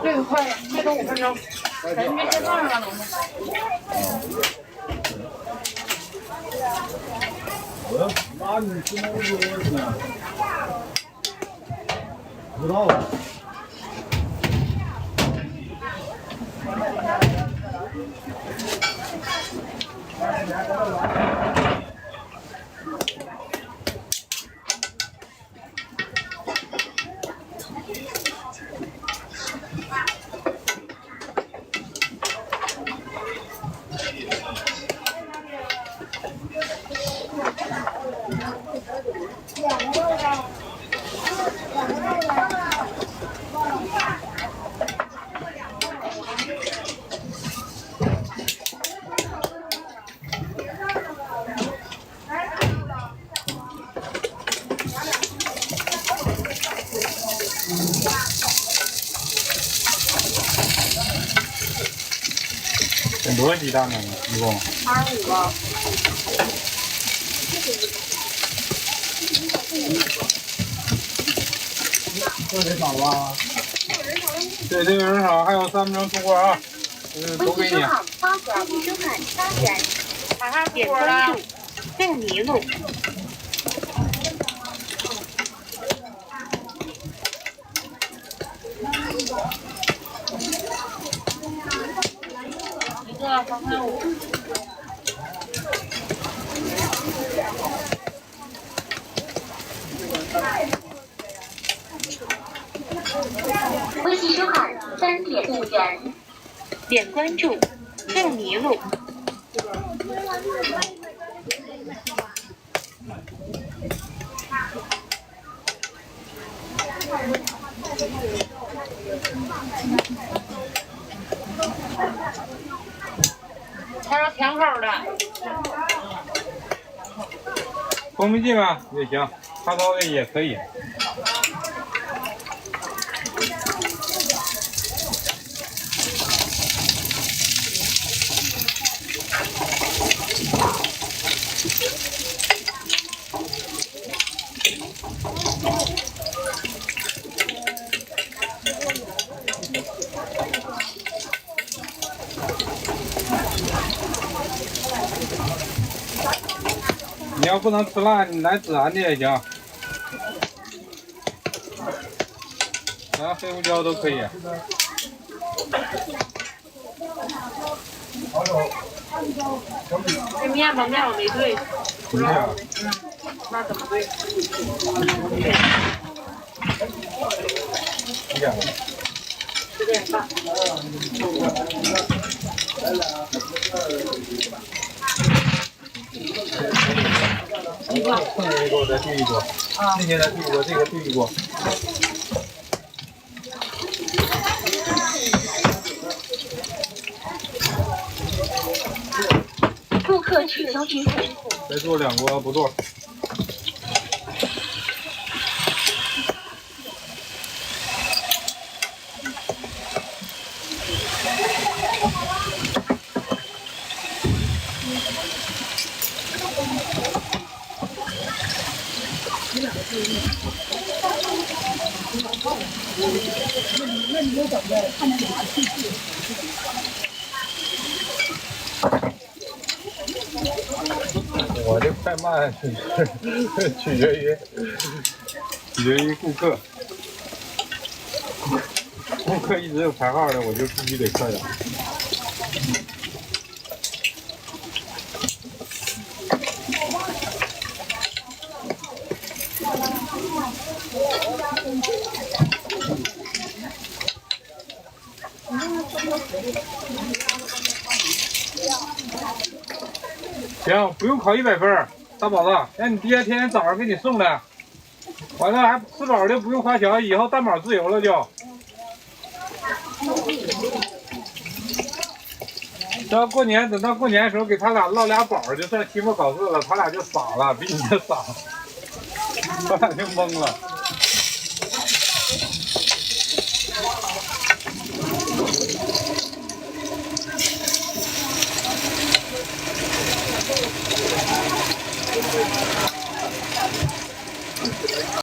这个快，这个5分钟，咱们先放上了，龙吗？那你知道不知道啊？很多鸡蛋呢，一共25个。这得少吧？对，这个人少，还有3分钟出锅啊！都给你。微信收看发展，点关注，凤泥路。一个335。微信收看3点5元，点关注，凤泥路。还有甜口的。蜂蜜剂吧也行，发烧的也可以。你要不能吃辣，你来孜然的也行，黑胡椒都可以。这面我没对。没有。那怎么对？10点了。10点半。碰一锅再对一锅，那些再对一锅，这个对一锅。顾客取消支付。再做2锅不做。我这快慢取决于顾客，顾客一直有排号的，我就必须得快点。行，不用考100分，大宝子，让你爹天天早上给你送的，完了还吃饱就不用花钱，以后担保自由了就。等到过年的时候给他俩落俩宝，就算期末考试了，他俩就傻了，比你这傻，他俩就懵了。